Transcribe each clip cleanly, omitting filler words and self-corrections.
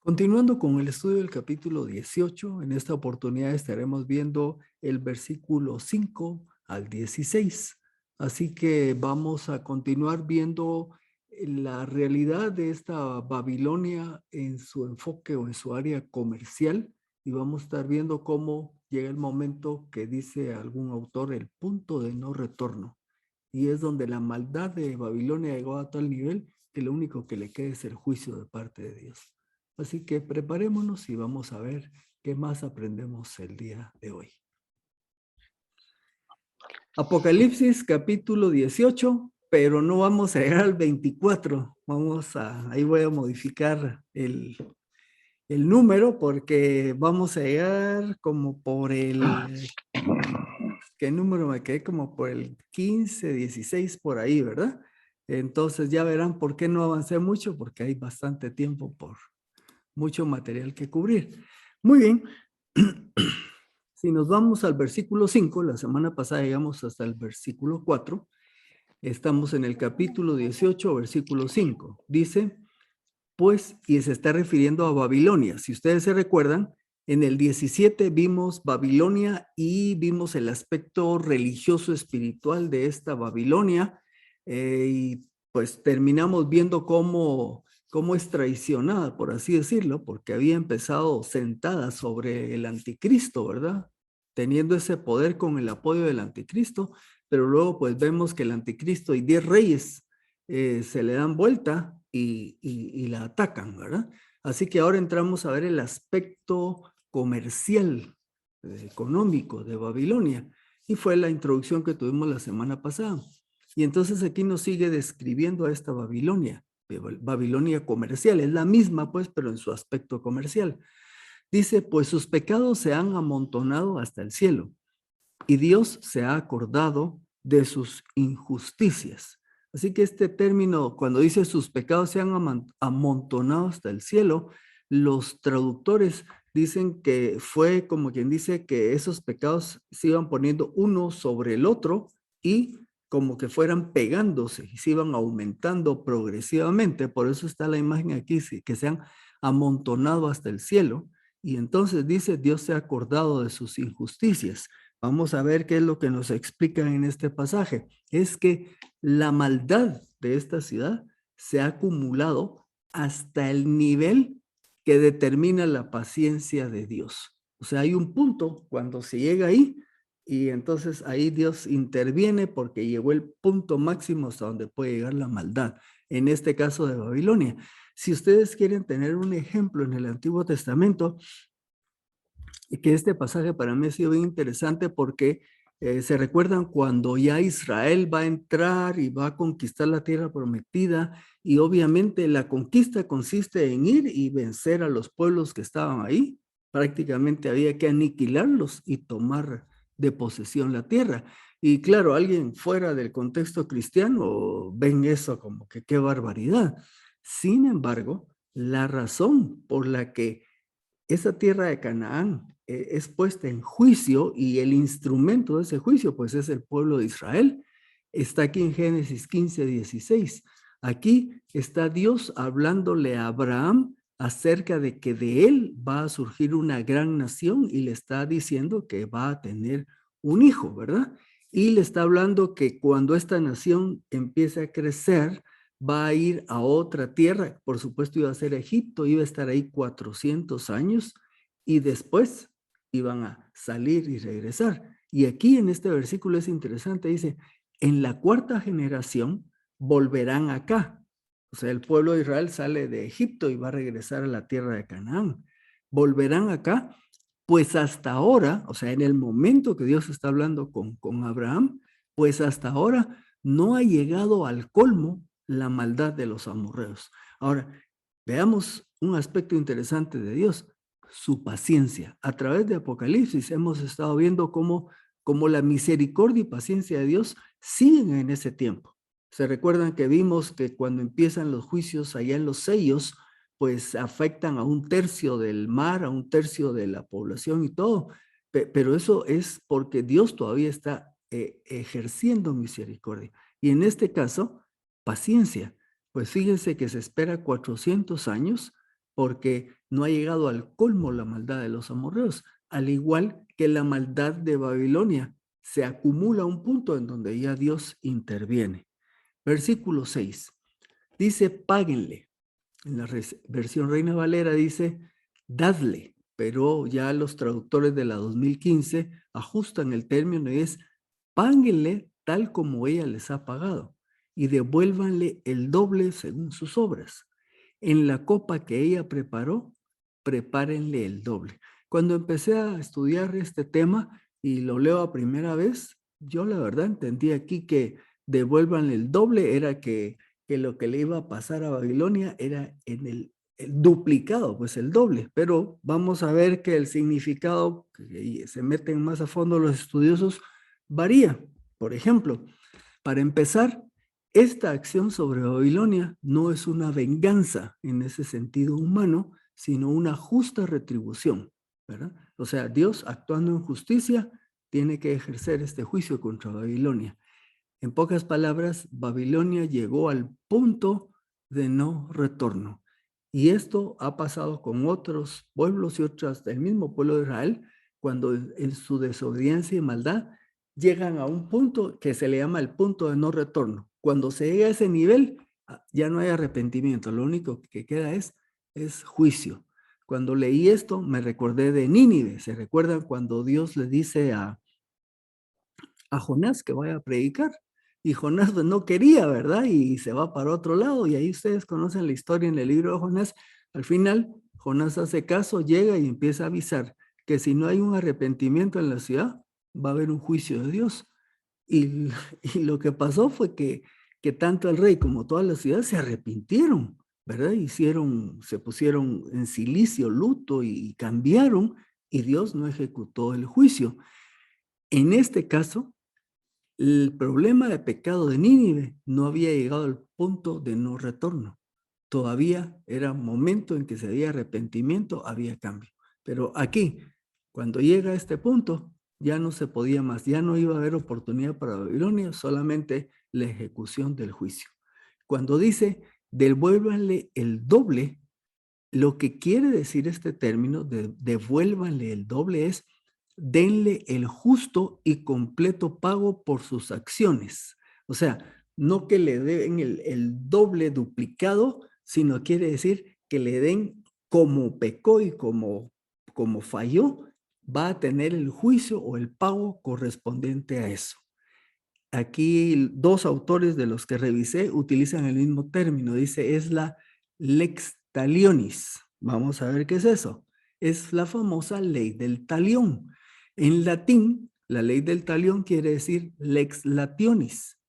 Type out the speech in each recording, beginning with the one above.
Continuando con el estudio del capítulo 18, en esta oportunidad estaremos viendo el versículo 5 al 16. Así que vamos a continuar viendo la realidad de esta Babilonia en su enfoque o en su área comercial, y vamos a estar viendo cómo llega el momento que dice algún autor, el punto de no retorno. Y es donde la maldad de Babilonia llegó a tal nivel que lo único que le queda es el juicio de parte de Dios. Así que preparémonos y vamos a ver qué más aprendemos el día de hoy. Apocalipsis capítulo 18, pero no vamos a llegar al 24. Ahí voy a modificar el número porque vamos a llegar como por ¿qué número me quedé? Como por el 15, 16 por ahí, ¿verdad? Entonces ya verán por qué no avancé mucho, porque hay bastante tiempo por mucho material que cubrir. Muy bien. Si nos vamos al versículo 5, la semana pasada llegamos hasta el versículo 4, estamos en el capítulo 18, versículo 5. Dice, pues, y se está refiriendo a Babilonia. Si ustedes se recuerdan, en el 17 vimos Babilonia y vimos el aspecto religioso espiritual de esta Babilonia, y pues terminamos viendo cómo es traicionada, por así decirlo, porque había empezado sentada sobre el anticristo, ¿verdad? Teniendo ese poder con el apoyo del anticristo, pero luego pues vemos que el anticristo y 10 reyes se le dan vuelta y la atacan, ¿verdad? Así que ahora entramos a ver el aspecto comercial, económico de Babilonia, y fue la introducción que tuvimos la semana pasada. Y entonces aquí nos sigue describiendo a esta Babilonia, Babilonia comercial, es la misma pues, pero en su aspecto comercial. Dice, pues sus pecados se han amontonado hasta el cielo, y Dios se ha acordado de sus injusticias. Así que este término, cuando dice sus pecados se han amontonado hasta el cielo, los traductores dicen que fue como quien dice que esos pecados se iban poniendo uno sobre el otro y como que fueran pegándose y se iban aumentando progresivamente. Por eso está la imagen aquí, que se han amontonado hasta el cielo. Y entonces dice, Dios se ha acordado de sus injusticias. Vamos a ver qué es lo que nos explican en este pasaje. Es que la maldad de esta ciudad se ha acumulado hasta el nivel que determina la paciencia de Dios. O sea, hay un punto cuando se llega ahí y entonces ahí Dios interviene porque llegó el punto máximo hasta donde puede llegar la maldad. En este caso de Babilonia. Si ustedes quieren tener un ejemplo en el Antiguo Testamento, y que este pasaje para mí ha sido bien interesante porque se recuerdan cuando ya Israel va a entrar y va a conquistar la tierra prometida, y obviamente la conquista consiste en ir y vencer a los pueblos que estaban ahí. Prácticamente había que aniquilarlos y tomar de posesión la tierra. Y claro, alguien fuera del contexto cristiano ven eso como que qué barbaridad. Sin embargo, la razón por la que esa tierra de Canaán es puesta en juicio, y el instrumento de ese juicio pues es el pueblo de Israel. Está aquí en Génesis 15, 16. Aquí está Dios hablándole a Abraham acerca de que de él va a surgir una gran nación, y le está diciendo que va a tener un hijo, ¿verdad? Y le está hablando que cuando esta nación empiece a crecer, va a ir a otra tierra. Por supuesto iba a ser Egipto, iba a estar ahí 400 años y después iban a salir y regresar. Y aquí en este versículo es interesante, dice, en la cuarta generación volverán acá. O sea, el pueblo de Israel sale de Egipto y va a regresar a la tierra de Canaán. Volverán acá, pues hasta ahora, o sea, en el momento que Dios está hablando con Abraham, pues hasta ahora no ha llegado al colmo la maldad de los amorreos. Ahora, veamos un aspecto interesante de Dios, su paciencia. A través de Apocalipsis hemos estado viendo cómo la misericordia y paciencia de Dios siguen en ese tiempo. Se recuerdan que vimos que cuando empiezan los juicios allá en los sellos, pues afectan a un tercio del mar, a un tercio de la población y todo, pero eso es porque Dios todavía está ejerciendo misericordia. Y en este caso, paciencia. Pues fíjense que se espera 400 años porque no ha llegado al colmo la maldad de los amorreos, al igual que la maldad de Babilonia. Se acumula un punto en donde ya Dios interviene. Versículo 6. Dice, páguenle. En la versión Reina Valera dice, dadle. Pero ya los traductores de la 2015 ajustan el término y es, páguenle tal como ella les ha pagado y devuélvanle el doble según sus obras. En la copa que ella preparó, prepárenle el doble. Cuando empecé a estudiar este tema y lo leo a primera vez, yo la verdad entendí aquí que devuélvanle el doble era que lo que le iba a pasar a Babilonia era en el duplicado, pues el doble. Pero vamos a ver que el significado, que se meten más a fondo los estudiosos, varía. Por ejemplo, para empezar, esta acción sobre Babilonia no es una venganza en ese sentido humano, sino una justa retribución, ¿verdad? O sea, Dios actuando en justicia tiene que ejercer este juicio contra Babilonia. En pocas palabras, Babilonia llegó al punto de no retorno. Y esto ha pasado con otros pueblos y otras del mismo pueblo de Israel, cuando en su desobediencia y maldad llegan a un punto que se le llama el punto de no retorno. Cuando se llega a ese nivel, ya no hay arrepentimiento, lo único que queda es juicio. Cuando leí esto, me recordé de Nínive. ¿Se recuerdan cuando Dios le dice a Jonás que vaya a predicar? Y Jonás pues, no quería, ¿verdad? Y se va para otro lado. Y ahí ustedes conocen la historia en el libro de Jonás. Al final, Jonás hace caso, llega y empieza a avisar que si no hay un arrepentimiento en la ciudad, va a haber un juicio de Dios. Y, y lo que pasó fue que tanto el rey como toda la ciudad se arrepintieron, ¿verdad? Se pusieron en silicio, luto y cambiaron, y Dios no ejecutó el juicio. En este caso, el problema de pecado de Nínive no había llegado al punto de no retorno. Todavía era momento en que se había arrepentimiento, había cambio. Pero aquí, cuando llega a este punto, ya no se podía más, ya no iba a haber oportunidad para Babilonia, solamente la ejecución del juicio. Cuando dice, devuélvanle el doble, lo que quiere decir este término de devuélvanle el doble es denle el justo y completo pago por sus acciones. O sea, no que le den el doble duplicado, sino quiere decir que le den como pecó y como falló, va a tener el juicio o el pago correspondiente a eso. Aquí dos autores de los que revisé utilizan el mismo término. Dice, es la lex talionis. Vamos a ver qué es eso. Es la famosa ley del talión. En latín, la ley del talión quiere decir lex lationis.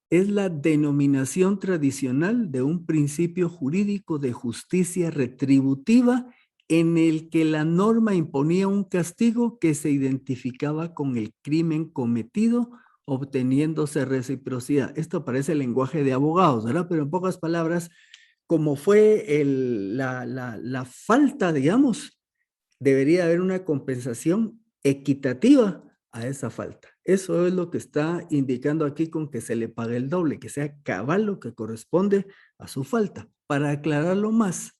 Es la denominación tradicional de un principio jurídico de justicia retributiva en el que la norma imponía un castigo que se identificaba con el crimen cometido, obteniéndose reciprocidad. Esto parece el lenguaje de abogados, ¿verdad? Pero en pocas palabras, como fue la falta, digamos, debería haber una compensación equitativa a esa falta. Eso es lo que está indicando aquí con que se le pague el doble, que sea cabal lo que corresponde a su falta. Para aclararlo más,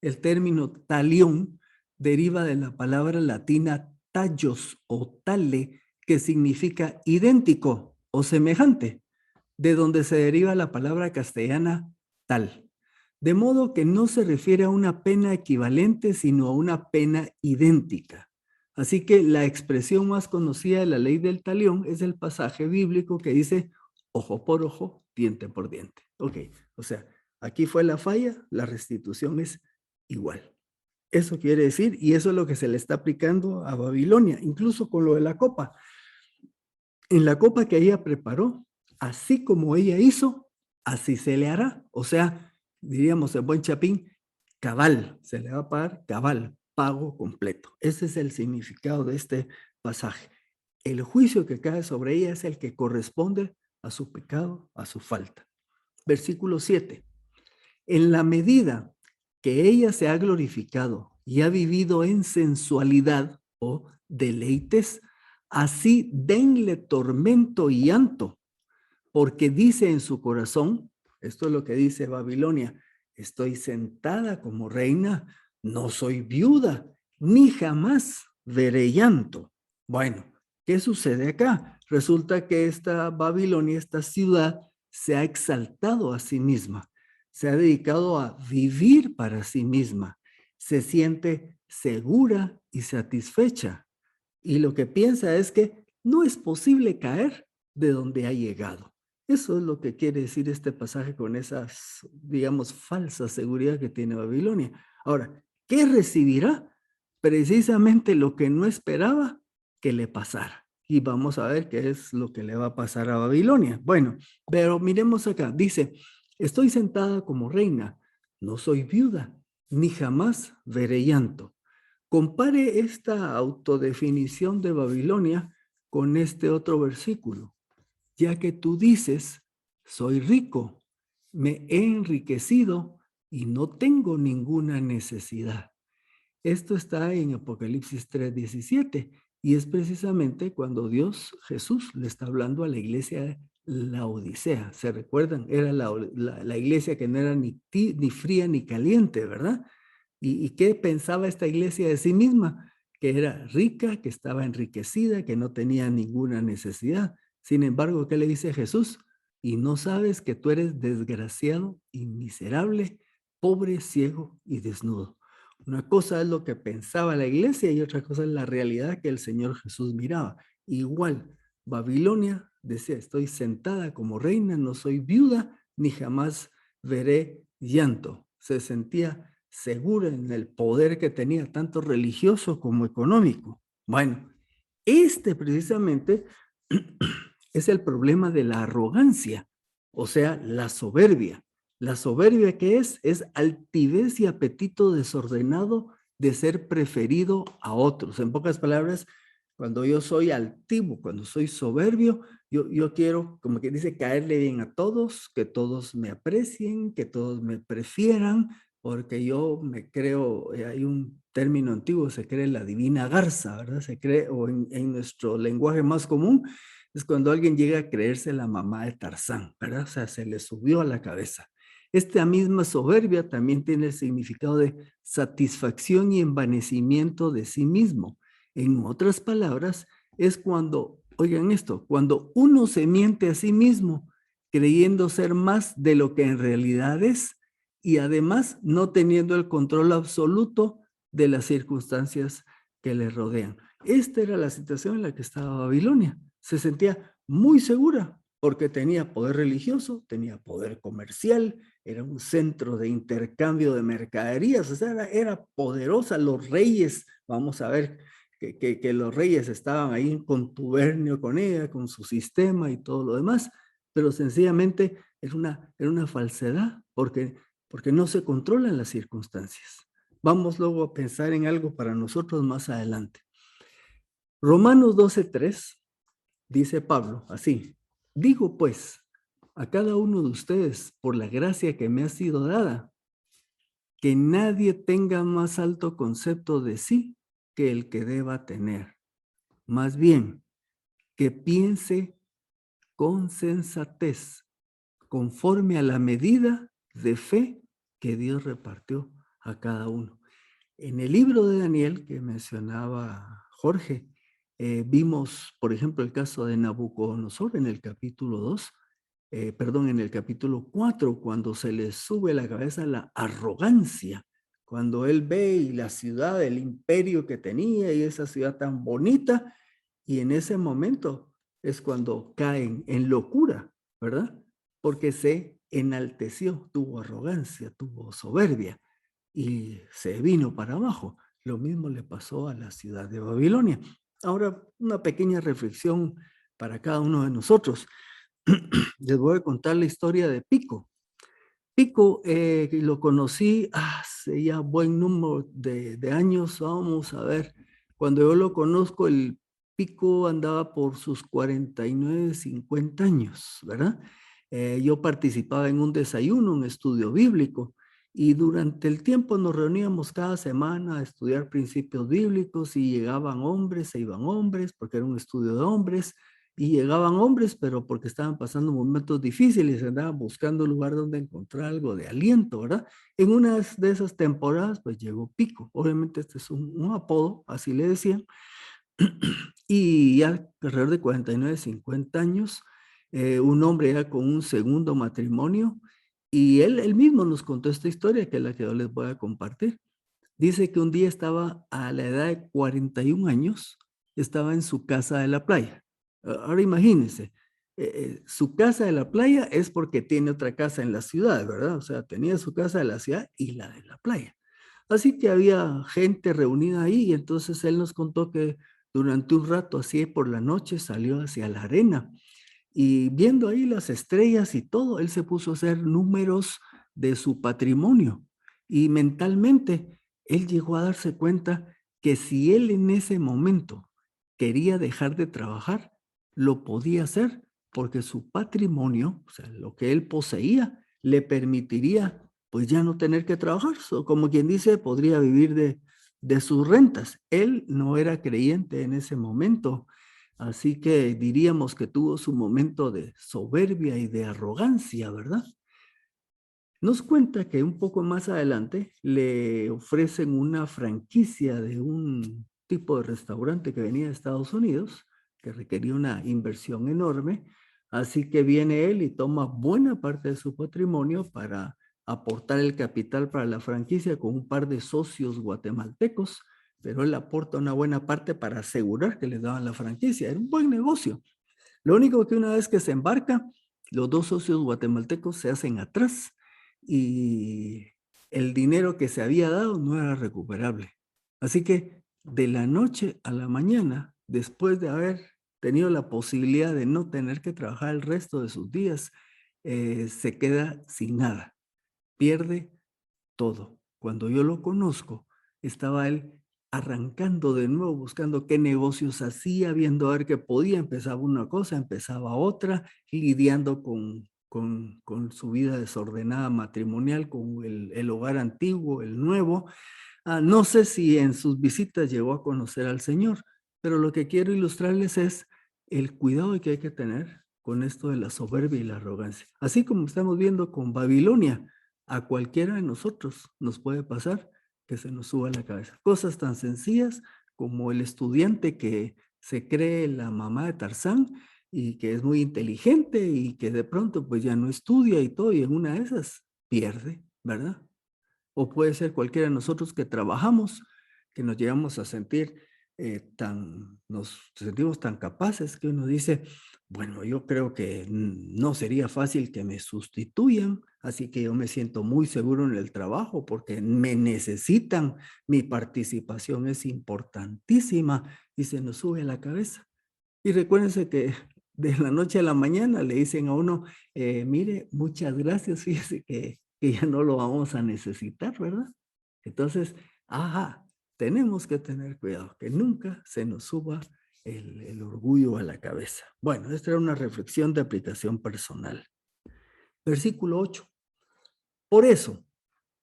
el término talión deriva de la palabra latina tallos o tale, que significa idéntico o semejante, de donde se deriva la palabra castellana tal. De modo que no se refiere a una pena equivalente, sino a una pena idéntica. Así que la expresión más conocida de la ley del talión es el pasaje bíblico que dice ojo por ojo, diente por diente. Ok, o sea, aquí fue la falla, la restitución es igual. Eso quiere decir, y eso es lo que se le está aplicando a Babilonia, incluso con lo de la copa. En la copa que ella preparó, así como ella hizo, así se le hará. O sea, diríamos en buen chapín, cabal, se le va a pagar cabal, pago completo. Ese es el significado de este pasaje. El juicio que cae sobre ella es el que corresponde a su pecado, a su falta. Versículo 7. En la medida que ella se ha glorificado y ha vivido en sensualidad o deleites, así denle tormento y llanto, porque dice en su corazón, esto es lo que dice Babilonia, estoy sentada como reina, no soy viuda, ni jamás veré llanto. Bueno, ¿qué sucede acá? Resulta que esta Babilonia, esta ciudad, se ha exaltado a sí misma, se ha dedicado a vivir para sí misma, se siente segura y satisfecha. Y lo que piensa es que no es posible caer de donde ha llegado. Eso es lo que quiere decir este pasaje con esas, digamos, falsa seguridad que tiene Babilonia. Ahora, ¿qué recibirá? Precisamente lo que no esperaba que le pasara. Y vamos a ver qué es lo que le va a pasar a Babilonia. Bueno, pero miremos acá. Dice, estoy sentada como reina, no soy viuda, ni jamás veré llanto. Compare esta autodefinición de Babilonia con este otro versículo. Ya que tú dices, soy rico, me he enriquecido y no tengo ninguna necesidad. Esto está en Apocalipsis 3:17 y es precisamente cuando Dios, Jesús, le está hablando a la iglesia de la Odisea. ¿Se recuerdan? Era la iglesia que no era ni fría ni caliente, ¿verdad? ¿Y qué pensaba esta iglesia de sí misma? Que era rica, que estaba enriquecida, que no tenía ninguna necesidad. Sin embargo, ¿qué le dice Jesús? Y no sabes que tú eres desgraciado y miserable, pobre, ciego y desnudo. Una cosa es lo que pensaba la iglesia y otra cosa es la realidad que el Señor Jesús miraba. Igual, Babilonia decía, estoy sentada como reina, no soy viuda, ni jamás veré llanto. Se sentía segura en el poder que tenía, tanto religioso como económico. Bueno, este precisamente es el problema de la arrogancia, o sea, la soberbia. La soberbia, ¿qué es? Es altivez y apetito desordenado de ser preferido a otros. En pocas palabras, cuando yo soy altivo, cuando soy soberbio, yo quiero, como que dice, caerle bien a todos, que todos me aprecien, que todos me prefieran, porque yo me creo, hay un término antiguo, se cree la divina garza, ¿verdad? Se cree, o en nuestro lenguaje más común, es cuando alguien llega a creerse la mamá de Tarzán, ¿verdad? O sea, se le subió a la cabeza. Esta misma soberbia también tiene el significado de satisfacción y envanecimiento de sí mismo. En otras palabras, es cuando, oigan esto, cuando uno se miente a sí mismo creyendo ser más de lo que en realidad es y además no teniendo el control absoluto de las circunstancias que le rodean. Esta era la situación en la que estaba Babilonia. Se sentía muy segura porque tenía poder religioso, tenía poder comercial, era un centro de intercambio de mercaderías, o sea, era poderosa. Los reyes, vamos a ver que los reyes estaban ahí en contubernio con ella, con su sistema y todo lo demás, pero sencillamente era una falsedad porque no se controlan las circunstancias. Vamos luego a pensar en algo para nosotros más adelante. Romanos 12:3 dice Pablo así, digo pues a cada uno de ustedes por la gracia que me ha sido dada, que nadie tenga más alto concepto de sí que el que deba tener. Más bien, que piense con sensatez, conforme a la medida de fe que Dios repartió a cada uno. En el libro de Daniel que mencionaba Jorge, vimos, por ejemplo, el caso de Nabucodonosor en el capítulo 2, en el capítulo 4, cuando se le sube a la cabeza la arrogancia, cuando él ve y la ciudad, el imperio que tenía y esa ciudad tan bonita, y en ese momento es cuando caen en locura, ¿verdad? Porque se enalteció, tuvo arrogancia, tuvo soberbia y se vino para abajo. Lo mismo le pasó a la ciudad de Babilonia. Ahora, una pequeña reflexión para cada uno de nosotros. Les voy a contar la historia de Pico. Pico lo conocí hace ya buen número de años. Vamos a ver, cuando yo lo conozco, el Pico andaba por sus 49, 50 años, ¿verdad? Yo participaba en un desayuno, un estudio bíblico, y durante el tiempo nos reuníamos cada semana a estudiar principios bíblicos y llegaban hombres, se iban hombres, porque era un estudio de hombres, y llegaban hombres, pero porque estaban pasando momentos difíciles, andaban buscando un lugar donde encontrar algo de aliento, ¿verdad? En una de esas temporadas, pues llegó Pico. Obviamente este es un apodo, así le decían. Y ya alrededor de 49, 50 años, un hombre ya con un segundo matrimonio, y él mismo nos contó esta historia, que es la que yo les voy a compartir. Dice que un día estaba a la edad de 41 años, estaba en su casa de la playa. Ahora imagínense, su casa de la playa es porque tiene otra casa en la ciudad, ¿verdad? O sea, tenía su casa de la ciudad y la de la playa. Así que había gente reunida ahí y entonces él nos contó que durante un rato así por la noche salió hacia la arena y viendo ahí las estrellas y todo, él se puso a hacer números de su patrimonio y mentalmente él llegó a darse cuenta que si él en ese momento quería dejar de trabajar, lo podía hacer porque su patrimonio, o sea, lo que él poseía, le permitiría pues ya no tener que trabajar. Como quien dice, podría vivir de sus rentas. Él no era creyente en ese momento, así que diríamos que tuvo su momento de soberbia y de arrogancia, ¿verdad? Nos cuenta que un poco más adelante le ofrecen una franquicia de un tipo de restaurante que venía de Estados Unidos, que requería una inversión enorme, así que viene él y toma buena parte de su patrimonio para aportar el capital para la franquicia con un par de socios guatemaltecos, pero él aporta una buena parte para asegurar que les daban la franquicia. Era un buen negocio. Lo único que una vez que se embarca, los dos socios guatemaltecos se hacen atrás y el dinero que se había dado no era recuperable. Así que de la noche a la mañana, después de haber tenido la posibilidad de no tener que trabajar el resto de sus días, se queda sin nada, pierde todo. Cuando yo lo conozco, estaba él arrancando de nuevo, buscando qué negocios hacía, viendo a ver qué podía. Empezaba una cosa, empezaba otra, lidiando con su vida desordenada matrimonial, con el hogar antiguo, el nuevo. No sé si en sus visitas llegó a conocer al Señor, pero lo que quiero ilustrarles es el cuidado que hay que tener con esto de la soberbia y la arrogancia. Así como estamos viendo con Babilonia, a cualquiera de nosotros nos puede pasar que se nos suba la cabeza. Cosas tan sencillas como el estudiante que se cree la mamá de Tarzán y que es muy inteligente y que de pronto pues ya no estudia y todo, y en una de esas pierde, ¿verdad? O puede ser cualquiera de nosotros que trabajamos, que nos llegamos a sentir nos sentimos tan capaces que uno dice, bueno, yo creo que no sería fácil que me sustituyan, así que yo me siento muy seguro en el trabajo porque me necesitan, mi participación es importantísima y se nos sube a la cabeza. Y recuérdense que de la noche a la mañana le dicen a uno, mire, muchas gracias, fíjese que ya no lo vamos a necesitar, ¿verdad? Entonces, tenemos que tener cuidado, que nunca se nos suba el orgullo a la cabeza. Bueno, esta era una reflexión de aplicación personal. Versículo 8. Por eso,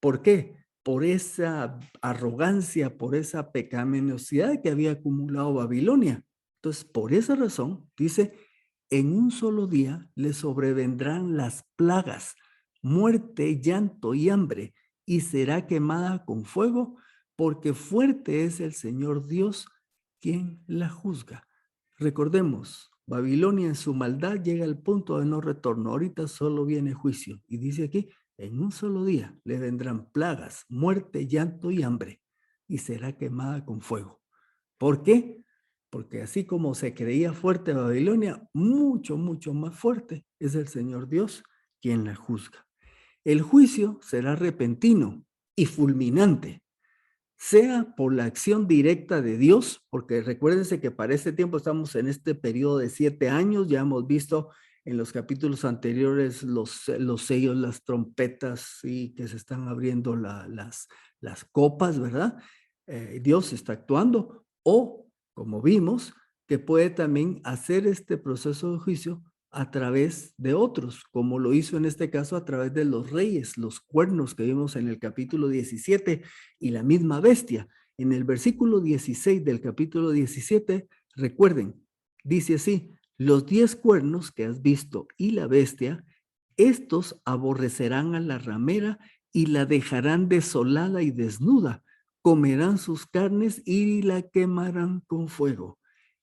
¿por qué? Por esa arrogancia, por esa pecaminosidad que había acumulado Babilonia. Entonces, por esa razón, dice, en un solo día le sobrevendrán las plagas, muerte, llanto y hambre, y será quemada con fuego, porque fuerte es el Señor Dios quien la juzga. Recordemos, Babilonia en su maldad llega al punto de no retorno. Ahorita solo viene juicio. Y dice aquí, en un solo día le vendrán plagas, muerte, llanto y hambre, y será quemada con fuego. ¿Por qué? Porque así como se creía fuerte Babilonia, mucho, mucho más fuerte es el Señor Dios quien la juzga. El juicio será repentino y fulminante, sea por la acción directa de Dios, porque recuérdense que para este tiempo estamos en este periodo de 7 años, ya hemos visto en los capítulos anteriores los sellos, las trompetas y que se están abriendo las copas, ¿verdad? Dios está actuando, o como vimos, que puede también hacer este proceso de juicio a través de otros, como lo hizo en este caso a través de los reyes, los cuernos que vimos en el capítulo 17 y la misma bestia. En el versículo 16 del capítulo 17, recuerden, dice así, los 10 cuernos que has visto y la bestia, estos aborrecerán a la ramera y la dejarán desolada y desnuda. Comerán sus carnes y la quemarán con fuego.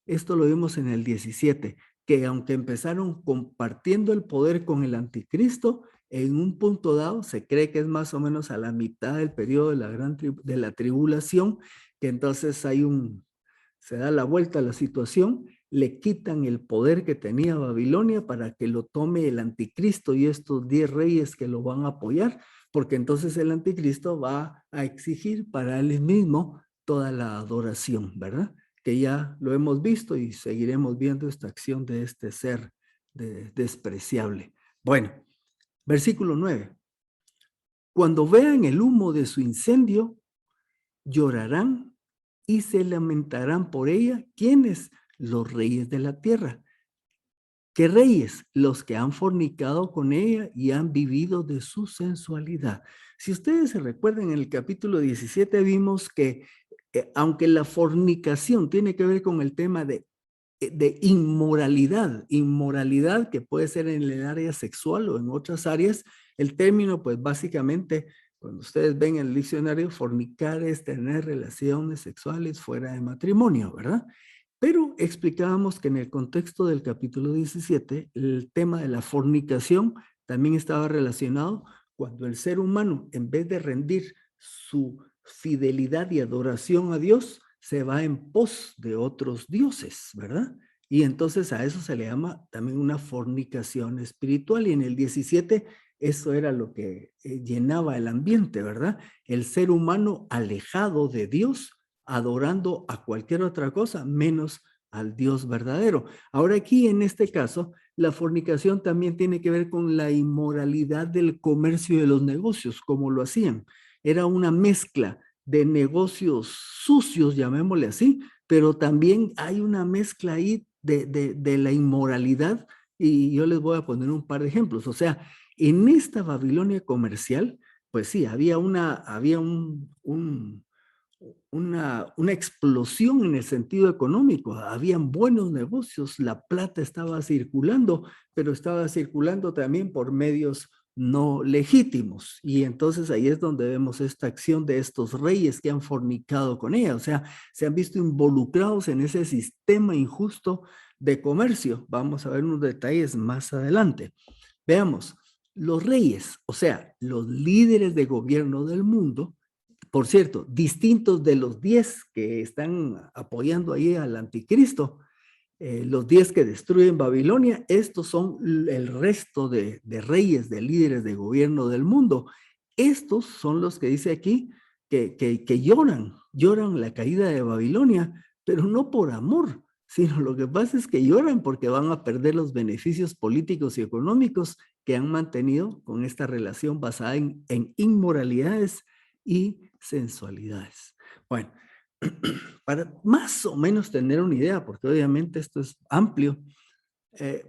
Esto lo vimos en el 17, que aunque empezaron compartiendo el poder con el anticristo, en un punto dado se cree que es más o menos a la mitad del periodo de de la tribulación, que entonces se da la vuelta a la situación, le quitan el poder que tenía Babilonia para que lo tome el anticristo y estos 10 reyes que lo van a apoyar, porque entonces el anticristo va a exigir para él mismo toda la adoración, ¿verdad? Que ya lo hemos visto y seguiremos viendo esta acción de este ser despreciable. Bueno, versículo 9. Cuando vean el humo de su incendio, llorarán y se lamentarán por ella. ¿Quiénes? Los reyes de la tierra. ¿Qué reyes? Los que han fornicado con ella y han vivido de su sensualidad. Si ustedes se recuerdan, en el capítulo 17 vimos que aunque la fornicación tiene que ver con el tema de inmoralidad que puede ser en el área sexual o en otras áreas, el término pues básicamente, cuando ustedes ven en el diccionario, fornicar es tener relaciones sexuales fuera de matrimonio, ¿verdad? Pero explicábamos que en el contexto del capítulo 17, el tema de la fornicación también estaba relacionado cuando el ser humano, en vez de rendir su fidelidad y adoración a Dios, se va en pos de otros dioses, ¿verdad? Y entonces a eso se le llama también una fornicación espiritual. Y en el 17 eso era lo que llenaba el ambiente, ¿verdad? El ser humano alejado de Dios, adorando a cualquier otra cosa, menos al Dios verdadero. Ahora aquí, en este caso, la fornicación también tiene que ver con la inmoralidad del comercio y de los negocios, como lo hacían. Era una mezcla de negocios sucios, llamémosle así, pero también hay una mezcla ahí de la inmoralidad, y yo les voy a poner un par de ejemplos. O sea, en esta Babilonia comercial, pues sí, había una explosión en el sentido económico. Habían buenos negocios, la plata estaba circulando, pero estaba circulando también por medios no legítimos. Y entonces ahí es donde vemos esta acción de estos reyes que han fornicado con ella. O sea, se han visto involucrados en ese sistema injusto de comercio. Vamos a ver unos detalles más adelante. Veamos, los reyes, o sea, los líderes de gobierno del mundo, por cierto, distintos de los 10 que están apoyando ahí al anticristo, los 10 que destruyen Babilonia, estos son el resto de reyes, de líderes de gobierno del mundo. Estos son los que dice aquí que lloran la caída de Babilonia, pero no por amor, sino lo que pasa es que lloran porque van a perder los beneficios políticos y económicos que han mantenido con esta relación basada en inmoralidades y sensualidades. Bueno, para más o menos tener una idea, porque obviamente esto es amplio,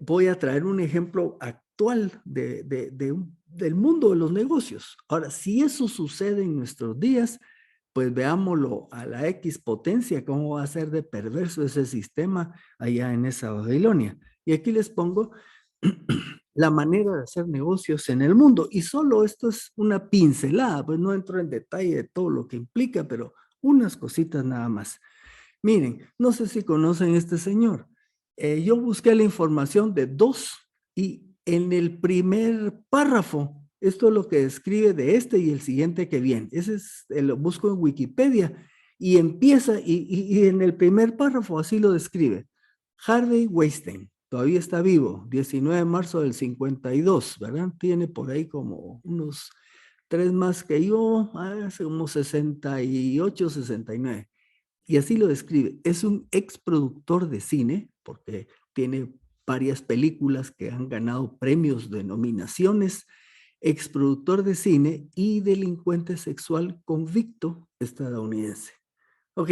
voy a traer un ejemplo actual del mundo de los negocios. Ahora, si eso sucede en nuestros días, pues veámoslo a la X potencia, cómo va a ser de perverso ese sistema allá en esa Babilonia. Y aquí les pongo la manera de hacer negocios en el mundo. Y solo esto es una pincelada, pues no entro en detalle de todo lo que implica, pero unas cositas nada más. Miren, no sé si conocen a este señor. Yo busqué la información de dos y en el primer párrafo, esto es lo que describe de este y el siguiente que viene. Ese es, lo busco en Wikipedia y empieza y en el primer párrafo así lo describe. Harvey Weinstein, todavía está vivo, 19 de marzo del 52, ¿verdad? Tiene por ahí como unos 3 más que yo, hace como 68, 69. Y así lo describe. Es un ex productor de cine, porque tiene varias películas que han ganado premios de nominaciones, ex productor de cine y delincuente sexual convicto estadounidense. Ok,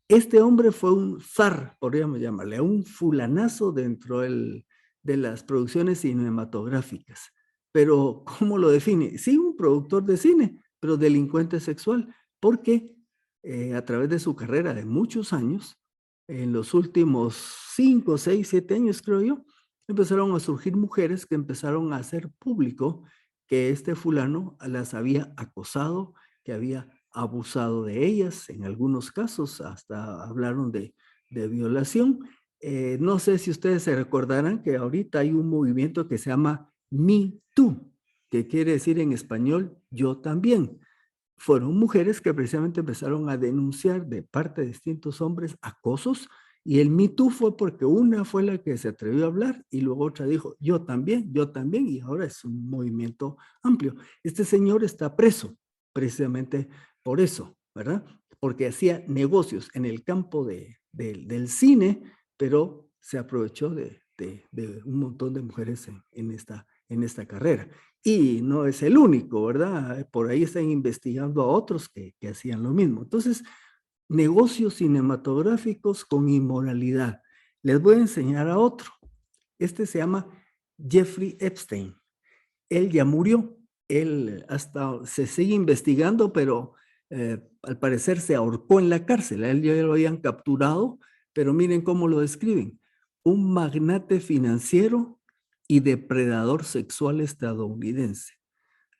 este hombre fue un zar, podríamos llamarle, un fulanazo dentro de las producciones cinematográficas. Pero, ¿cómo lo define? Sí, un productor de cine, pero delincuente sexual, porque a través de su carrera de muchos años, en los últimos 5, 6, 7 años, creo yo, empezaron a surgir mujeres que empezaron a hacer público que este fulano las había acosado, que había abusado de ellas, en algunos casos hasta hablaron de violación. No sé si ustedes se recordarán que ahorita hay un movimiento que se llama Me Too, que quiere decir en español yo también. Fueron mujeres que precisamente empezaron a denunciar de parte de distintos hombres acosos, y el Me Too fue porque una fue la que se atrevió a hablar y luego otra dijo yo también, y ahora es un movimiento amplio. Este señor está preso precisamente por eso, ¿verdad? Porque hacía negocios en el campo del cine, pero se aprovechó de un montón de mujeres en esta carrera. Y no es el único, ¿verdad? Por ahí están investigando a otros que hacían lo mismo. Entonces, negocios cinematográficos con inmoralidad. Les voy a enseñar a otro. Este se llama Jeffrey Epstein. Él ya murió. Él hasta se sigue investigando, pero al parecer se ahorcó en la cárcel. A él ya lo habían capturado, pero miren cómo lo describen. Un magnate financiero y depredador sexual estadounidense,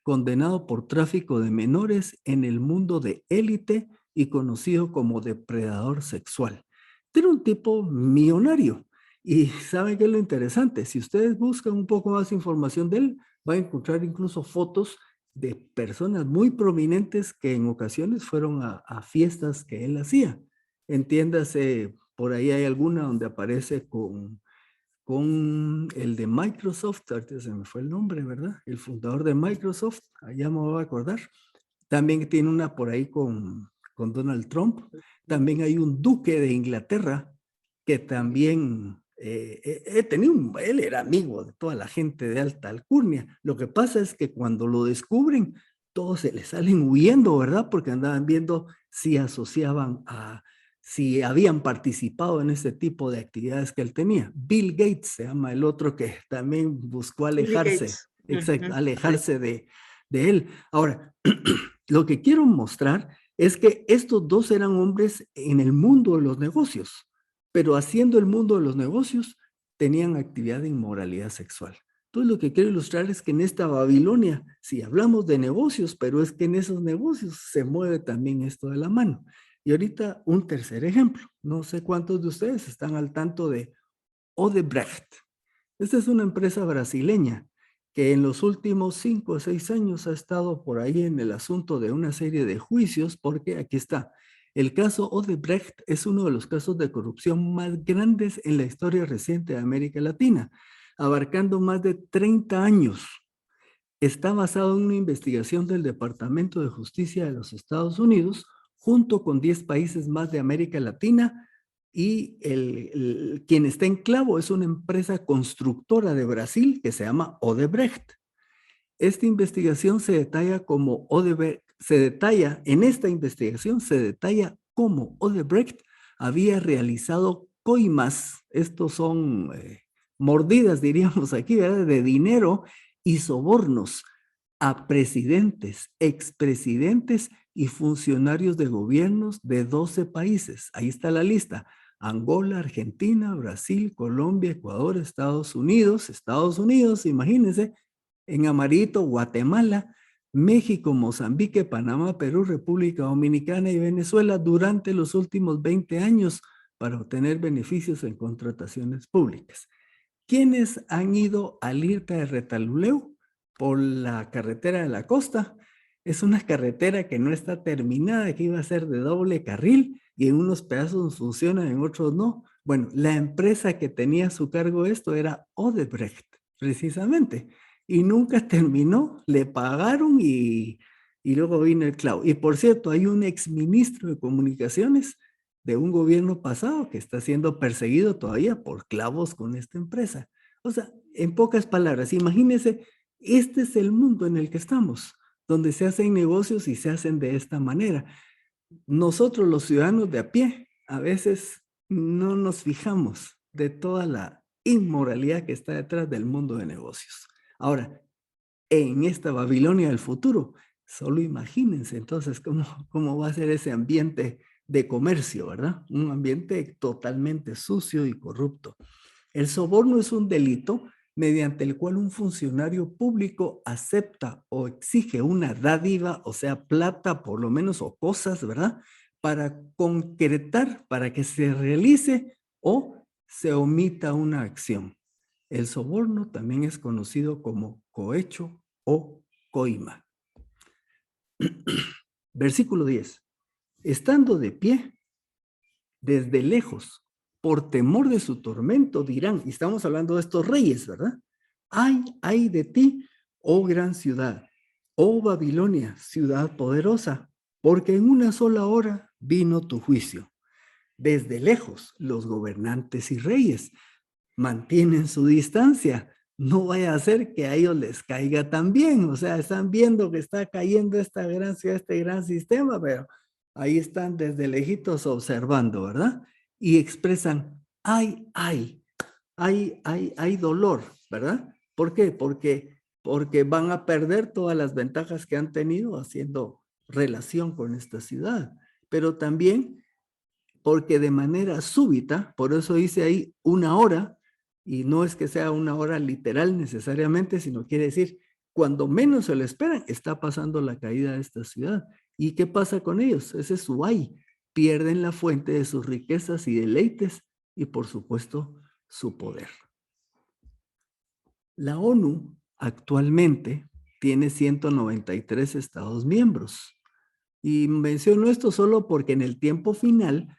condenado por tráfico de menores en el mundo de élite y conocido como depredador sexual. Era un tipo millonario. Y ¿saben qué es lo interesante? Si ustedes buscan un poco más información de él, van a encontrar incluso fotos de personas muy prominentes que en ocasiones fueron a fiestas que él hacía. Entiéndase, por ahí hay alguna donde aparece con el de Microsoft, ahorita se me fue el nombre, ¿verdad? El fundador de Microsoft, allá me voy a acordar. También tiene una por ahí con Donald Trump. También hay un duque de Inglaterra que también él era amigo de toda la gente de alta alcurnia. Lo que pasa es que cuando lo descubren, todos se les salen huyendo, ¿verdad? Porque andaban viendo si asociaban si habían participado en ese tipo de actividades que él tenía. Bill Gates se llama el otro que también buscó Bill alejarse, Gates. exacto, Sí. alejarse de él. Ahora, lo que quiero mostrar es que estos dos eran hombres en el mundo de los negocios, pero haciendo el mundo de los negocios tenían actividad de inmoralidad sexual. Entonces lo que quiero ilustrar es que en esta Babilonia, sí hablamos de negocios, pero es que en esos negocios se mueve también esto de la mano. Y ahorita un tercer ejemplo. No sé cuántos de ustedes están al tanto de Odebrecht. Esta es una empresa brasileña que en los últimos 5 o 6 años ha estado por ahí en el asunto de una serie de juicios, porque aquí está. El caso Odebrecht es uno de los casos de corrupción más grandes en la historia reciente de América Latina, abarcando más de 30 años. Está basado en una investigación del Departamento de Justicia de los Estados Unidos, junto con 10 países más de América Latina, y quien está en clavo es una empresa constructora de Brasil que se llama Odebrecht. Esta investigación se detalla como Odebrecht, en esta investigación se detalla cómo Odebrecht había realizado coimas, estos son mordidas, diríamos aquí, ¿verdad?, de dinero y sobornos a presidentes, expresidentes y funcionarios de gobiernos de 12 países. Ahí está la lista: Angola, Argentina, Brasil, Colombia, Ecuador, Estados Unidos, imagínense, en amarillito, Guatemala, México, Mozambique, Panamá, Perú, República Dominicana y Venezuela durante los últimos 20 años para obtener beneficios en contrataciones públicas. ¿Quiénes han ido al IRTA de Retaluleu por la carretera de la costa? Es una carretera que no está terminada, que iba a ser de doble carril y en unos pedazos funcionan, en otros no. Bueno, la empresa que tenía a su cargo esto era Odebrecht, precisamente, y nunca terminó, le pagaron y luego vino el clavo. Y por cierto, hay un exministro de comunicaciones de un gobierno pasado que está siendo perseguido todavía por clavos con esta empresa. O sea, en pocas palabras, imagínense, este es el mundo en el que estamos, donde se hacen negocios y se hacen de esta manera. Nosotros, los ciudadanos de a pie, a veces no nos fijamos de toda la inmoralidad que está detrás del mundo de negocios. Ahora, en esta Babilonia del futuro, solo imagínense entonces cómo va a ser ese ambiente de comercio, ¿verdad? Un ambiente totalmente sucio y corrupto. El soborno es un delito mediante el cual un funcionario público acepta o exige una dádiva, o sea, plata por lo menos o cosas, ¿verdad? Para concretar, para que se realice o se omita una acción. El soborno también es conocido como cohecho o coima. Versículo 10. Estando de pie, desde lejos, por temor de su tormento, dirán, y estamos hablando de estos reyes, ¿verdad? Ay de ti, oh gran ciudad, oh Babilonia, ciudad poderosa, porque en una sola hora vino tu juicio. Desde lejos, los gobernantes y reyes mantienen su distancia. No vaya a ser que a ellos les caiga también. O sea, están viendo que está cayendo esta gran ciudad, este gran sistema, pero ahí están desde lejitos observando, ¿verdad? Y expresan, hay dolor, ¿verdad? ¿Por qué? Porque van a perder todas las ventajas que han tenido haciendo relación con esta ciudad. Pero también porque de manera súbita, por eso dice ahí una hora, y no es que sea una hora literal necesariamente, sino quiere decir, cuando menos se lo esperan, está pasando la caída de esta ciudad. ¿Y qué pasa con ellos? Ese es su ay. Pierden la fuente de sus riquezas y deleites y, por supuesto, su poder. La ONU actualmente tiene 193 estados miembros. Y menciono esto solo porque en el tiempo final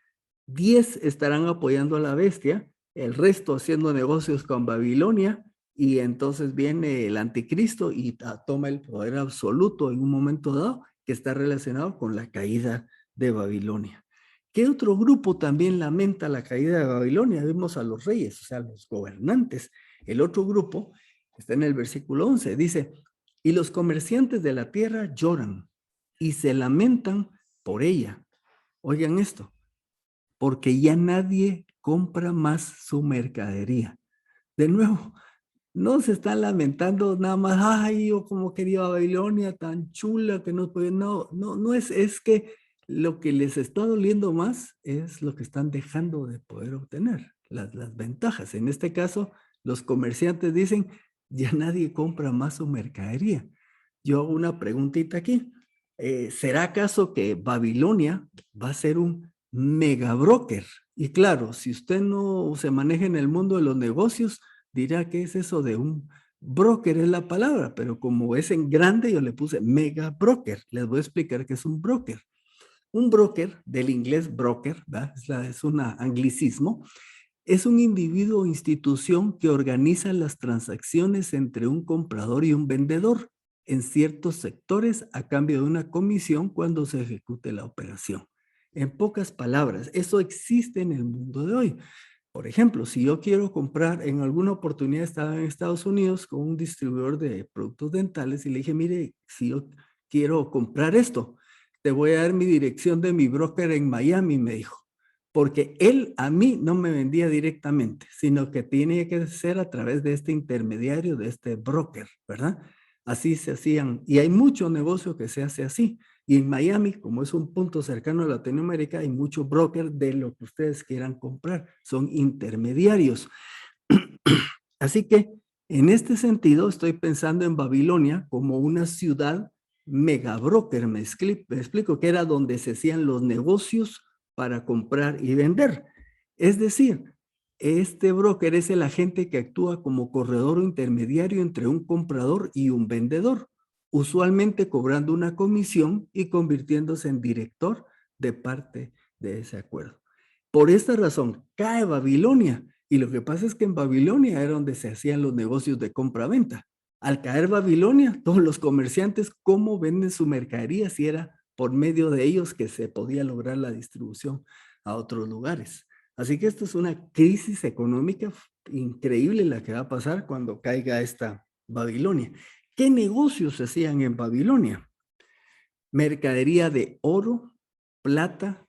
10 estarán apoyando a la bestia, el resto haciendo negocios con Babilonia, y entonces viene el anticristo y toma el poder absoluto en un momento dado que está relacionado con la caída de Babilonia. ¿Qué otro grupo también lamenta la caída de Babilonia? Vemos a los reyes, o sea, los gobernantes. El otro grupo está en el versículo 11, dice, y los comerciantes de la tierra lloran y se lamentan por ella. Oigan esto, porque ya nadie compra más su mercadería. De nuevo, no se están lamentando nada más, ay, yo como quería Babilonia tan chula que no puede, no es que lo que les está doliendo más es lo que están dejando de poder obtener, las ventajas. En este caso, los comerciantes dicen, ya nadie compra más su mercadería. Yo hago una preguntita aquí. ¿Será acaso que Babilonia va a ser un mega broker? Y claro, si usted no se maneja en el mundo de los negocios, dirá que es eso de un broker, es la palabra, pero como es en grande, yo le puse mega broker. Les voy a explicar qué es un broker. Un broker, del inglés broker, ¿verdad? Es un anglicismo, es un individuo o institución que organiza las transacciones entre un comprador y un vendedor en ciertos sectores a cambio de una comisión cuando se ejecute la operación. En pocas palabras, eso existe en el mundo de hoy. Por ejemplo, si yo quiero comprar, en alguna oportunidad estaba en Estados Unidos con un distribuidor de productos dentales y le dije, mire, si yo quiero comprar esto, te voy a dar mi dirección de mi broker en Miami, me dijo, porque él a mí no me vendía directamente, sino que tiene que ser a través de este intermediario, de este broker, ¿verdad? Así se hacían, y hay mucho negocio que se hace así. Y en Miami, como es un punto cercano a Latinoamérica, hay mucho broker de lo que ustedes quieran comprar. Son intermediarios. Así que en este sentido estoy pensando en Babilonia como una ciudad mega broker. Me explico que era donde se hacían los negocios para comprar y vender. Es decir, este broker es el agente que actúa como corredor o intermediario entre un comprador y un vendedor, usualmente cobrando una comisión y convirtiéndose en director de parte de ese acuerdo. Por esta razón, cae Babilonia. Y lo que pasa es que en Babilonia era donde se hacían los negocios de compra-venta. Al caer Babilonia, todos los comerciantes, ¿cómo venden su mercadería si era por medio de ellos que se podía lograr la distribución a otros lugares? Así que esto es una crisis económica increíble la que va a pasar cuando caiga esta Babilonia. ¿Qué negocios se hacían en Babilonia? Mercadería de oro, plata,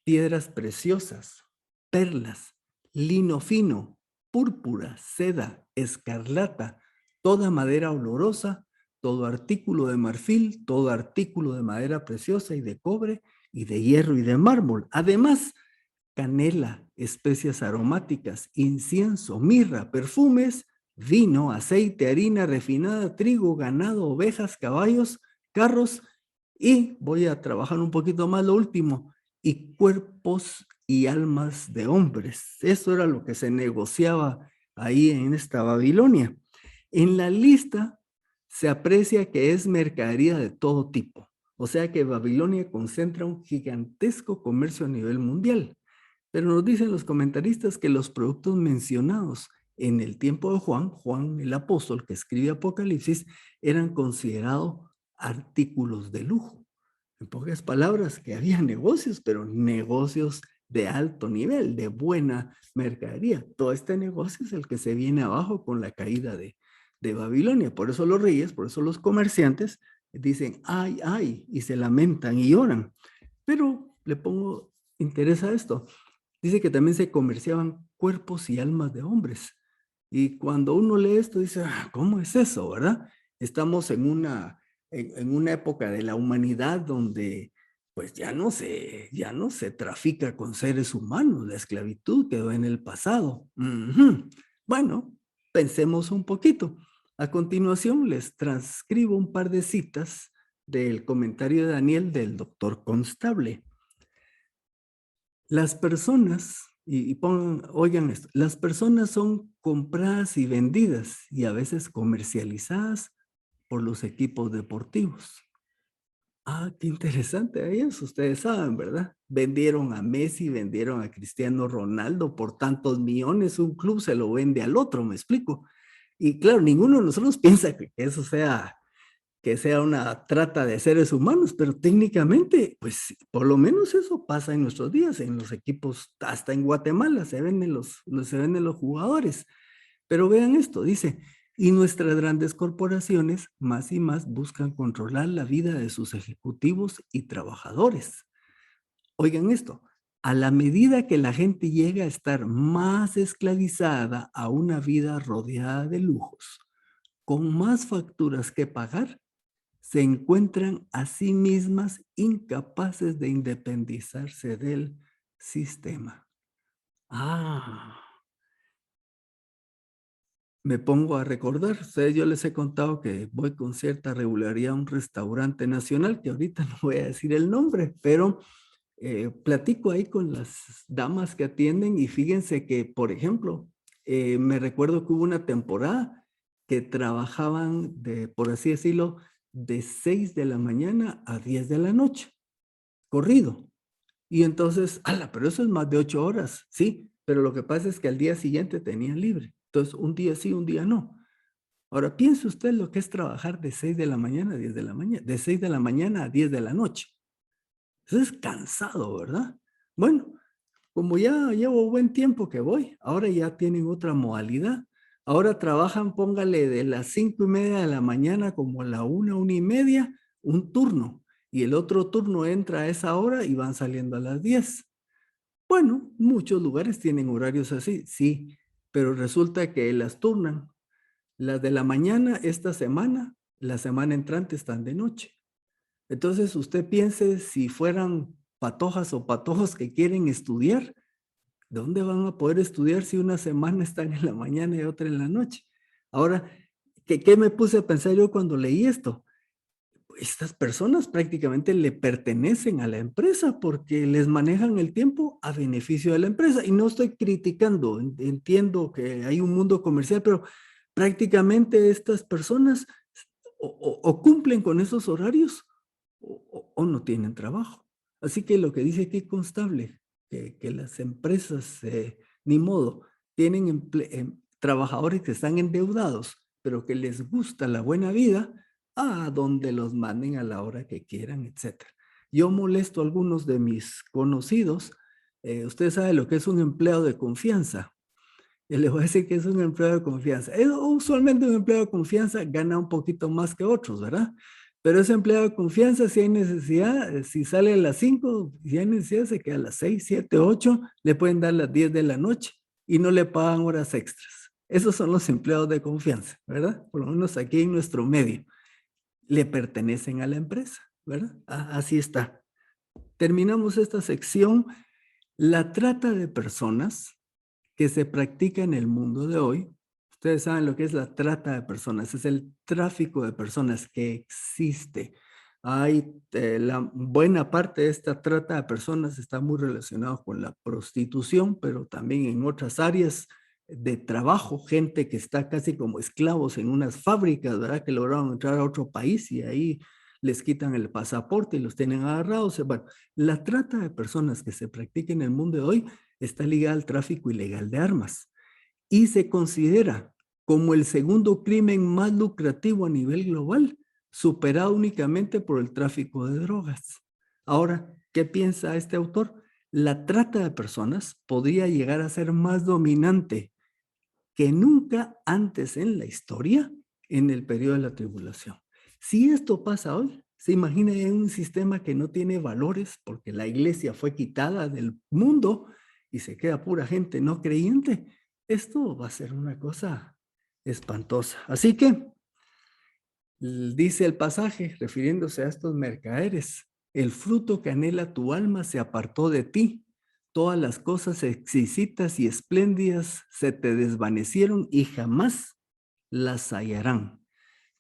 piedras preciosas, perlas, lino fino, púrpura, seda, escarlata, toda madera olorosa, todo artículo de marfil, todo artículo de madera preciosa y de cobre, y de hierro y de mármol. Además, canela, especias aromáticas, incienso, mirra, perfumes, vino, aceite, harina refinada, trigo, ganado, ovejas, caballos, carros y voy a trabajar un poquito más lo último, y cuerpos y almas de hombres. Eso era lo que se negociaba ahí en esta Babilonia. En la lista se aprecia que es mercadería de todo tipo. O sea que Babilonia concentra un gigantesco comercio a nivel mundial. Pero nos dicen los comentaristas que los productos mencionados en el tiempo de Juan, Juan el apóstol que escribe Apocalipsis, eran considerados artículos de lujo. En pocas palabras, que había negocios, pero negocios de alto nivel, de buena mercadería. Todo este negocio es el que se viene abajo con la caída de Babilonia. Por eso los reyes, por eso los comerciantes dicen, ay, ay, y se lamentan y lloran. Pero le pongo interés a esto. Dice que también se comerciaban cuerpos y almas de hombres. Y cuando uno lee esto, dice, ¿cómo es eso, verdad? Estamos en una época de la humanidad donde pues ya no se trafica con seres humanos, la esclavitud quedó en el pasado. Bueno, pensemos un poquito. A continuación les transcribo un par de citas del comentario de Daniel del doctor Constable. Las personas, oigan esto, las personas son compradas y vendidas y a veces comercializadas por los equipos deportivos. Qué interesante eso, ustedes saben, ¿verdad? Vendieron a Messi, vendieron a Cristiano Ronaldo por tantos millones, un club se lo vende al otro, me explico. Y claro, ninguno de nosotros piensa que eso sea una trata de seres humanos, pero técnicamente, pues por lo menos eso pasa en nuestros días, en los equipos, hasta en Guatemala se venden los jugadores. Pero vean esto, dice, y nuestras grandes corporaciones más y más buscan controlar la vida de sus ejecutivos y trabajadores. Oigan esto, a la medida que la gente llega a estar más esclavizada a una vida rodeada de lujos, con más facturas que pagar, se encuentran a sí mismas incapaces de independizarse del sistema. Me pongo a recordar, ustedes, yo les he contado que voy con cierta regularidad a un restaurante nacional, que ahorita no voy a decir el nombre, pero platico ahí con las damas que atienden y fíjense que, por ejemplo, me recuerdo que hubo una temporada que trabajaban por así decirlo, de 6 de la mañana a 10 de la noche, corrido. Y entonces, pero eso es más de 8 horas, sí, pero lo que pasa es que al día siguiente tenían libre. Entonces, un día sí, un día no. Ahora, piense usted lo que es trabajar de 6 de la mañana a 10 de la mañana, de 6 de la mañana a 10 de la noche. Eso es cansado, ¿verdad? Bueno, como ya llevo buen tiempo que voy, ahora ya tienen otra modalidad. Ahora trabajan, póngale de las 5:30 de la mañana como a la 1:30, un turno. Y el otro turno entra a esa hora y van saliendo a las 10. Bueno, muchos lugares tienen horarios así, sí, pero resulta que las turnan. Las de la mañana esta semana, la semana entrante están de noche. Entonces usted piense si fueran patojas o patojos que quieren estudiar, ¿dónde van a poder estudiar si una semana están en la mañana y otra en la noche? Ahora, ¿qué me puse a pensar yo cuando leí esto? Estas personas prácticamente le pertenecen a la empresa porque les manejan el tiempo a beneficio de la empresa. Y no estoy criticando, entiendo que hay un mundo comercial, pero prácticamente estas personas o cumplen con esos horarios o no tienen trabajo. Así que lo que dice aquí Constable, que las empresas, ni modo, tienen trabajadores que están endeudados, pero que les gusta la buena vida, a donde los manden a la hora que quieran, etcétera. Yo molesto a algunos de mis conocidos. Usted sabe lo que es un empleado de confianza. Y le voy a decir que es un empleado de confianza. Usualmente un empleado de confianza gana un poquito más que otros, ¿verdad? Pero ese empleado de confianza, si hay necesidad, si sale a las 5, si hay necesidad, se queda a las 6, 7, 8, le pueden dar las 10 de la noche y no le pagan horas extras. Esos son los empleados de confianza, ¿verdad? Por lo menos aquí en nuestro medio. Le pertenecen a la empresa, ¿verdad? Así está. Terminamos esta sección. La trata de personas que se practica en el mundo de hoy. Ustedes saben lo que es la trata de personas, es el tráfico de personas que existe. Hay la buena parte de esta trata de personas está muy relacionado con la prostitución, pero también en otras áreas de trabajo, gente que está casi como esclavos en unas fábricas, ¿verdad? Que lograron entrar a otro país y ahí les quitan el pasaporte y los tienen agarrados. Bueno, la trata de personas que se practica en el mundo de hoy está ligada al tráfico ilegal de armas y se considera como el segundo crimen más lucrativo a nivel global, superado únicamente por el tráfico de drogas. Ahora, ¿qué piensa este autor? La trata de personas podría llegar a ser más dominante que nunca antes en la historia en el periodo de la tribulación. Si esto pasa hoy, se imagina en un sistema que no tiene valores porque la iglesia fue quitada del mundo y se queda pura gente no creyente. Esto va a ser una cosa espantosa. Así que dice el pasaje, refiriéndose a estos mercaderes, el fruto que anhela tu alma se apartó de ti, todas las cosas exquisitas y espléndidas se te desvanecieron y jamás las hallarán.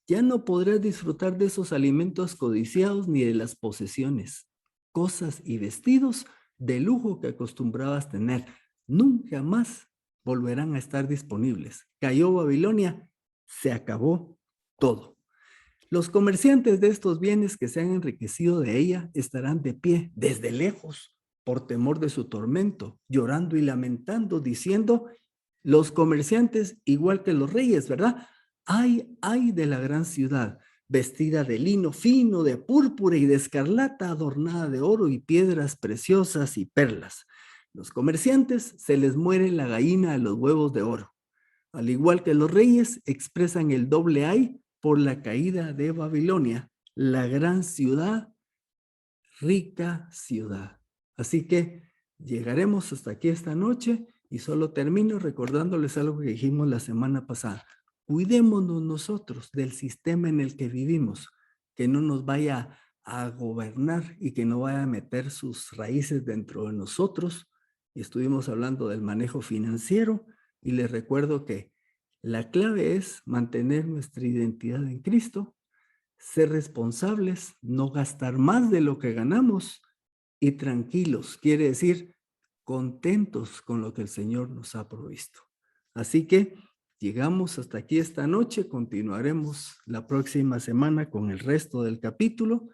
Ya no podrás disfrutar de esos alimentos codiciados ni de las posesiones, cosas y vestidos de lujo que acostumbrabas tener. Nunca más volverán a estar disponibles. Cayó Babilonia, se acabó todo. Los comerciantes de estos bienes que se han enriquecido de ella estarán de pie desde lejos por temor de su tormento, llorando y lamentando, diciendo, los comerciantes, igual que los reyes, ¿verdad? Ay de la gran ciudad, vestida de lino fino, de púrpura y de escarlata, adornada de oro y piedras preciosas y perlas. Los comerciantes se les muere la gallina de los huevos de oro. Al igual que los reyes, expresan el doble ay por la caída de Babilonia, la gran ciudad, rica ciudad. Así que llegaremos hasta aquí esta noche y solo termino recordándoles algo que dijimos la semana pasada. Cuidémonos nosotros del sistema en el que vivimos, que no nos vaya a gobernar y que no vaya a meter sus raíces dentro de nosotros. Y estuvimos hablando del manejo financiero y les recuerdo que la clave es mantener nuestra identidad en Cristo, ser responsables, no gastar más de lo que ganamos y tranquilos, quiere decir contentos con lo que el Señor nos ha provisto. Así que llegamos hasta aquí esta noche, continuaremos la próxima semana con el resto del capítulo.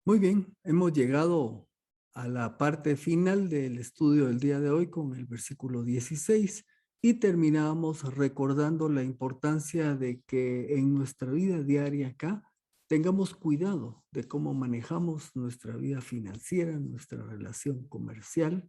Muy bien, hemos llegado a la parte final del estudio del día de hoy con el versículo 16 y terminamos recordando la importancia de que en nuestra vida diaria acá tengamos cuidado de cómo manejamos nuestra vida financiera, nuestra relación comercial,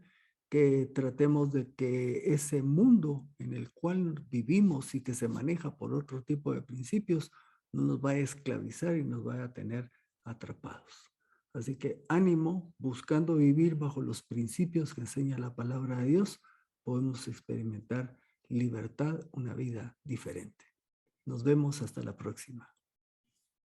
que tratemos de que ese mundo en el cual vivimos y que se maneja por otro tipo de principios no nos vaya a esclavizar y nos vaya a tener atrapados. Así que ánimo, buscando vivir bajo los principios que enseña la palabra de Dios, podemos experimentar libertad, una vida diferente. Nos vemos hasta la próxima.